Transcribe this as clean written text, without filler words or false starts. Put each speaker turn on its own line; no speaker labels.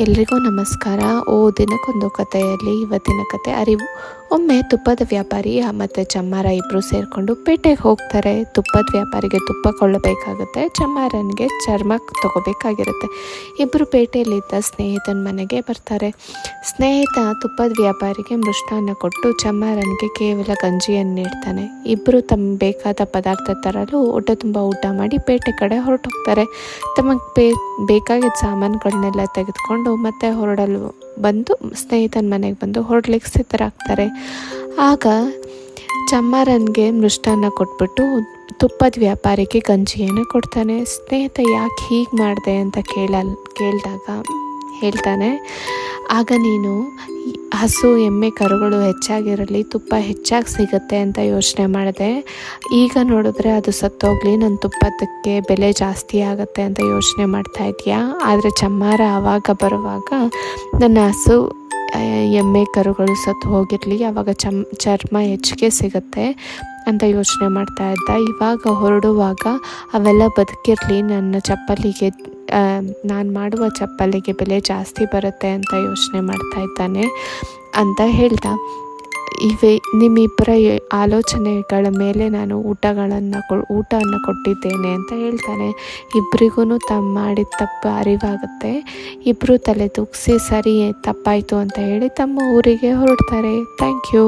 ಎಲ್ರಿಗೂ ನಮಸ್ಕಾರ. ದಿನಕ್ಕೊಂದು ಕಥೆಯಲ್ಲಿ ಇವತ್ತಿನ ಕತೆ ಅರಿವು. ಒಮ್ಮೆ ತುಪ್ಪದ ವ್ಯಾಪಾರಿ ಮತ್ತು ಚಮ್ಮಾರ ಇಬ್ಬರು ಸೇರಿಕೊಂಡು ಪೇಟೆಗೆ ಹೋಗ್ತಾರೆ. ತುಪ್ಪದ ವ್ಯಾಪಾರಿಗೆ ತುಪ್ಪ ಕೊಳ್ಳಬೇಕಾಗುತ್ತೆ, ಚಮ್ಮಾರನಿಗೆ ಚರ್ಮ ತಗೋಬೇಕಾಗಿರುತ್ತೆ. ಇಬ್ಬರು ಪೇಟೆಯಲ್ಲಿದ್ದ ಸ್ನೇಹಿತನ ಮನೆಗೆ ಬರ್ತಾರೆ. ಸ್ನೇಹಿತ ತುಪ್ಪದ ವ್ಯಾಪಾರಿಗೆ ಮೃಷ್ಟಾನ್ನ ಕೊಟ್ಟು ಚಮ್ಮಾರನಿಗೆ ಕೇವಲ ಗಂಜಿಯನ್ನು ನೀಡ್ತಾನೆ. ಇಬ್ಬರು ತಮ್ಮ ಬೇಕಾದ ಪದಾರ್ಥ ತರಲು ಹೊಟ್ಟೆ ತುಂಬ ಊಟ ಮಾಡಿ ಪೇಟೆ ಕಡೆ ಹೊರಟೋಗ್ತಾರೆ. ತಮಗೆ ಬೇಕಾಗಿದ್ದ ಸಾಮಾನುಗಳನ್ನೆಲ್ಲ ತೆಗೆದುಕೊಂಡು ಮತ್ತೆ ಹೊರಡಲು ಬಂದು ಸ್ನೇಹಿತನ ಮನೆಗೆ ಬಂದು ಹೊರಡ್ಲಿಕ್ಕೆ ಸಿದ್ಧರಾಗ್ತಾರೆ. ಆಗ ಚಮ್ಮಾರನಿಗೆ ಮೃಷ್ಟಾನ್ನ ಕೊಟ್ಬಿಟ್ಟು ತುಪ್ಪದ ವ್ಯಾಪಾರಿಗೆ ಗಂಜಿಯನ್ನು ಕೊಡ್ತಾನೆ. ಸ್ನೇಹಿತ ಯಾಕೆ ಹೀಗೆ ಮಾಡಿದೆ ಅಂತ ಕೇಳಿದಾಗ ಹೇಳ್ತಾನೆ, ಆಗ ನೀನು ಹಸು ಎಮ್ಮೆ ಕರುಗಳು ಹೆಚ್ಚಾಗಿರಲಿ, ತುಪ್ಪ ಹೆಚ್ಚಾಗಿ ಸಿಗುತ್ತೆ ಅಂತ ಯೋಚನೆ ಮಾಡಿದೆ. ಈಗ ನೋಡಿದ್ರೆ ಅದು ಸತ್ತೋಗ್ಲಿ, ನನ್ನ ತುಪ್ಪದಕ್ಕೆ ಬೆಲೆ ಜಾಸ್ತಿ ಆಗುತ್ತೆ ಅಂತ ಯೋಚನೆ ಮಾಡ್ತಾ ಇದೆಯಾ. ಆದರೆ ಚಮ್ಮಾರ ಆವಾಗ ಬರುವಾಗ ನನ್ನ ಹಸು ಎಮ್ಮೆ ಕರುಗಳು ಸತ್ತು ಹೋಗಿರಲಿ, ಆವಾಗ ಚರ್ಮ ಹೆಚ್ಚಿಗೆ ಸಿಗುತ್ತೆ ಅಂತ ಯೋಚನೆ ಮಾಡ್ತಾ ಇದ್ದ. ಇವಾಗ ಹೊರಡುವಾಗ ಅವೆಲ್ಲ ಬದುಕಿರಲಿ, ನನ್ನ ಚಪ್ಪಲಿಗೆ ನಾನು ಮಾಡುವ ಚಪ್ಪಲಿಗೆ ಬೆಲೆ ಜಾಸ್ತಿ ಬರುತ್ತೆ ಅಂತ ಯೋಚನೆ ಮಾಡ್ತಾ ಇದ್ದಾನೆ ಅಂತ ಹೇಳ್ತಾ, ನಿಮ್ಮಿಬ್ಬರ ಆಲೋಚನೆಗಳ ಮೇಲೆ ನಾನು ಊಟವನ್ನು ಕೊಟ್ಟಿದ್ದೇನೆ ಅಂತ ಹೇಳ್ತಾನೆ. ಇಬ್ಬರಿಗೂ ಮಾಡಿದ ತಪ್ಪು ಅರಿವಾಗುತ್ತೆ. ಇಬ್ಬರು ತಲೆ ತೂಗಿಸಿ ಸರಿ ತಪ್ಪಾಯಿತು ಅಂತ ಹೇಳಿ ತಮ್ಮ ಊರಿಗೆ ಹೊರಡ್ತಾರೆ. Thank you.